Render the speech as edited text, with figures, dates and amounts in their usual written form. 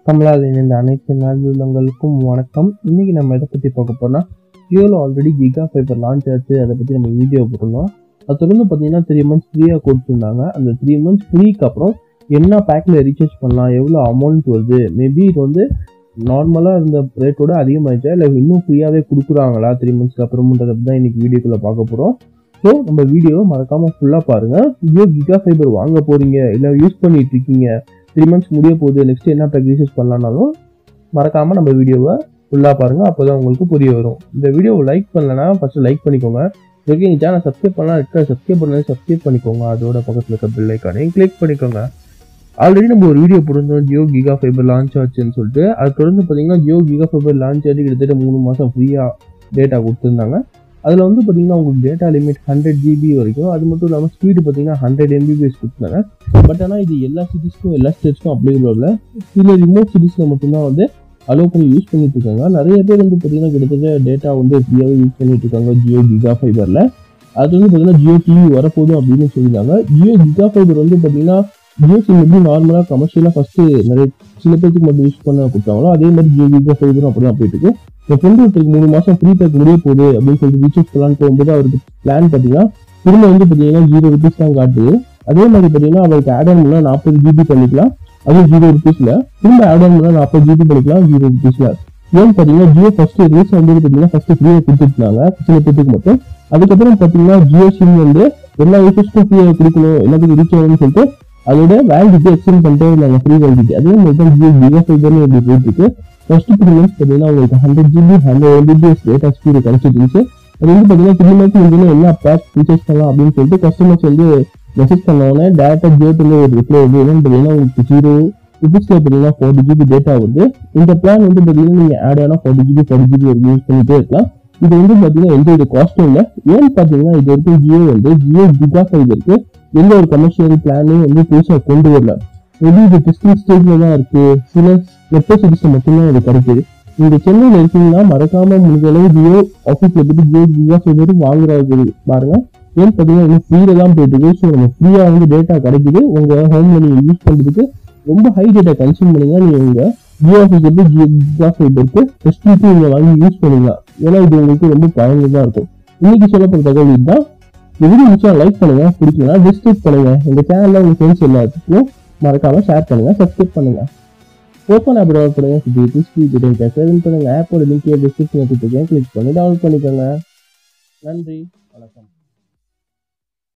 கமலாவின் இந்த அனைத்து நல்லுள்ளங்களுக்கும் வணக்கம். இன்னைக்கு நம்ம எதை பற்றி பார்க்க போறோம்னா, ஜியோவில் ஆல்ரெடி கிகா ஃபைபர் லான்ச் ஆச்சு. அதை பற்றி நம்ம வீடியோ போட்டிருந்தோம். அது தொடர்ந்து பார்த்தீங்கன்னா 3 months ஃப்ரீயாக கொடுத்துருந்தாங்க. அந்த 3 months ஃப்ரீக்கு அப்புறம் என்ன பேக்கில் ரீசார்ஜ் பண்ணலாம், எவ்வளோ அமௌண்ட் வருது, மேபி இது வந்து நார்மலாக இருந்த ரேட்டோட அதிகமாகிடுச்சா இல்லை இன்னும் ஃப்ரீயாகவே கொடுக்குறாங்களா 3 monthsக்கு அப்புறமுன்றதை தான் இன்னைக்கு வீடியோக்குள்ளே பார்க்க போகிறோம். ஸோ நம்ம வீடியோவை மறக்காமல் ஃபுல்லாக பாருங்கள். ஜியோ கிகா ஃபைபர் வாங்க போகிறீங்க இல்லை யூஸ் பண்ணிட்டு இருக்கீங்க, 3 months முடிய போகுது, நெக்ஸ்ட் என்ன பேக் ரீசார்ஜ் பண்ணலான்னாலும் மறக்காமல் நம்ம வீடியோவை ஃபுல்லாக பாருங்கள். அப்போ தான் உங்களுக்கு புரிய வரும். இந்த வீடியோவை லைக் பண்ணலன்னா ஃபஸ்ட்டு லைக் பண்ணிக்கோங்க. ஓகே, எங்கள் சேனல் சப்ஸ்கிரைப் பண்ணலாம் இருக்க சப்ஸ்கிரைப் பண்ணிக்கோங்க. அதோட பக்கத்தில் இருக்க பெல் ஐக்கானையும் கிளிக் பண்ணிக்கோங்க. ஆல்ரெடி நம்ம ஒரு வீடியோ போட்டிருந்தோம் ஜியோ கிகா ஃபைபர் லான்ச் ஆச்சுன்னு சொல்லிட்டு. அது தொடர்ந்து பார்த்தீங்கன்னா ஜியோ கிகா ஃபைபர் லான்ச் ஆச்சு கிட்டத்தட்ட 3 மாதம் ஃப்ரீயாக டேட்டா கொடுத்துருந்தாங்க. அதில் வந்து பார்த்தீங்கன்னா உங்களுக்கு டேட்டா லிமிட் 100 GB வரைக்கும், அது மட்டும் இல்லாமல் ஸ்பீடு பார்த்தீங்கன்னா 100 Mbps கொடுத்தாங்க. பட் ஆனால் இது எல்லா சிட்டிஸ்க்கும் எல்லா ஸ்டேட்ஸ்க்கும் அப்ளிகபிள் இல்லை. சில ரிமோட் சிட்டிஸில் மட்டும்தான் வந்து அலோவ் பண்ணி யூஸ் பண்ணிட்டு இருக்காங்க. நிறைய பேர் வந்து பார்த்தீங்கன்னா கிட்டத்தட்ட டேட்டா வந்து ஃப்ரீயாகவே யூஸ் பண்ணிட்டு இருக்காங்க ஜியோ கிகா ஃபைபரில். அது வந்து பார்த்தீங்கன்னா ஜியோ டிவி வரப்போதும் அப்படின்னு சொல்லியிருந்தாங்க. ஜியோ கிகா ஃபைபர் வந்து பார்த்தீங்கன்னா ஜியோ சிம் எப்படி நார்மலாக கமர்ஷியலாக ஃபஸ்ட்டு நிறைய சில பேருக்கு மட்டும் யூஸ் பண்ண கொடுத்தாங்களோ அதே மாதிரி ஜியோ கிகா ஃபைபரும் அப்படி தான் போயிட்டு இருக்கு. என் ஃப்ரெண்டு ஒருத்தருக்கு 3 மாதம் ஃப்ரீ பேக் முடிய போகுது அப்படின்னு சொல்லிட்டு ரீசார்ஜ் பண்ணலான்னு போகும்போது அவருக்கு பிளான் பார்த்தீங்கன்னா திரும்ப வந்து பார்த்தீங்கன்னா 0 rupees தான் காட்டுது. அதே மாதிரி பார்த்தீங்கன்னா அவருக்கு ஆட் ஆன் பண்ணால் 40 GB பண்ணிக்கலாம், அதுவும் 0 rupeesல. திரும்ப ஆட் ஆன் பண்ணால் 40 GB பண்ணிக்கலாம் 0 rupeesல. ஏன்னு பார்த்தீங்கன்னா ஜியோ ஃபர்ஸ்ட் ரிலீஸ் வந்து பார்த்தீங்கன்னா ஃபர்ஸ்ட் ஃப்ரீயாக கொடுத்துருந்தாங்க சில பேருக்கு மட்டும். அதுக்கப்புறம் பார்த்தீங்கன்னா ஜியோ சிம் வந்து எல்லா யூசர்ஸ்க்கும் ஃப்ரீயாக கொடுக்கணும், எல்லாத்துக்கும் ரீச் ஆகணும்னு சொல்லிட்டு அதோட வேலிடிட்டி எக்ஸ்டெண்ட் பண்ணிட்டே இருந்தாங்க, ஃப்ரீ வேலிடிட்டி. அதே மாதிரி தான் ஜியோ கிகா ஃபைபர்னு எப்படி போயிட்டு இருக்கு. ஃபர்ஸ்ட் 3 months பார்த்தீங்கன்னா உங்களுக்கு 100 GB 100 Mbps டேட்டா ஸ்பீடு கிடைச்சிட்டு இருந்துச்சு. அது வந்து பார்த்தீங்கன்னா 3 months முடிஞ்சு என்ன பேக் ரீசார்ஜ் பண்ணலாம் அப்படின்னு சொல்லிட்டு கஸ்டமர்ஸ் வந்து மெசேஜ் பண்ணோன்னே டேரக்டா ஜியோல ஒரு ரிப்ளை வந்து என்னன்னு பார்த்தீங்கன்னா உங்களுக்கு 0 rupeesல பார்த்தீங்கன்னா 40 GB டேட்டா வருது. இந்த பிளான் வந்து பார்த்தீங்கன்னா நீங்கள் ஆட் ஆனால் 40 GB யூஸ் பண்ணிட்டே இருக்கலாம். இது வந்து பார்த்தீங்கன்னா எந்த ஒரு காஸ்ட்டும் இல்லை. ஏன்னு பார்த்தீங்கன்னா இது வரைக்கும் ஜியோ வந்து ஜியோ கிகா ஃபைபருக்கு எந்த ஒரு கமர்ஷியல் பிளானையும் வந்து புதுசாக கொண்டு வரல. மேபி இது டெஸ்டிங் ஸ்டேஜ்ல தான் இருக்கு. சில மெட்ரோ சிட்டிஸ்ல மட்டும்தான் இது கிடைக்குது. நீங்க சென்னையில் இருக்கீங்கன்னா மறக்காம முடிஞ்ச அளவு ஜியோ ஆஃபீஸ்ல போயிட்டு ஜியோ கிகா ஃபைபர் வாங்குறது பாருங்க. ஏன்னு பார்த்தீங்கன்னா இன்னும் ஃப்ரீல தான் போயிட்டு இருக்கு. ஸோ நம்ம ஃப்ரீயா வந்து டேட்டா கிடைக்குது. உங்க ஹோம்ல நீங்க யூஸ் பண்றதுக்கு ரொம்ப ஹை டேட்டா கன்சியூம் பண்ணீங்கன்னா நீங்க உங்க ஜியோ ஆஃபீஸ் வந்து ஜியோ கிகா ஃபைபருக்கு ஃபெசிலிட்டி நீங்க வாங்கி யூஸ் பண்ணிக்கலாம். ஏன்னா இது உங்களுக்கு ரொம்ப பயனுள்ளதா இருக்கும். இன்னைக்கு சொல்லப்படுற தகவல் இதுதான். வீடியோ முடிச்சா லைக் பண்ணுங்க, பிடிக்கலாம் டிஸ்கிரைப் பண்ணுங்க. எங்க சேனல்ல உங்க ஃப்ரெண்ட்ஸ் எல்லாத்துக்கும் மறக்காம ஷேர் பண்ணுங்க, சப்ஸ்கிரைப் பண்ணுங்க. ஓப்பன் ஆப் டவுன்லோட் பண்ணுங்க, பண்ணுங்க. ஆப்போட லிங்க் டிஸ்கிரிப்ஷன்ல கொடுத்துருக்கேன், கிளிக் பண்ணி டவுன்லோட் பண்ணிக்கோங்க. நன்றி, வணக்கம்.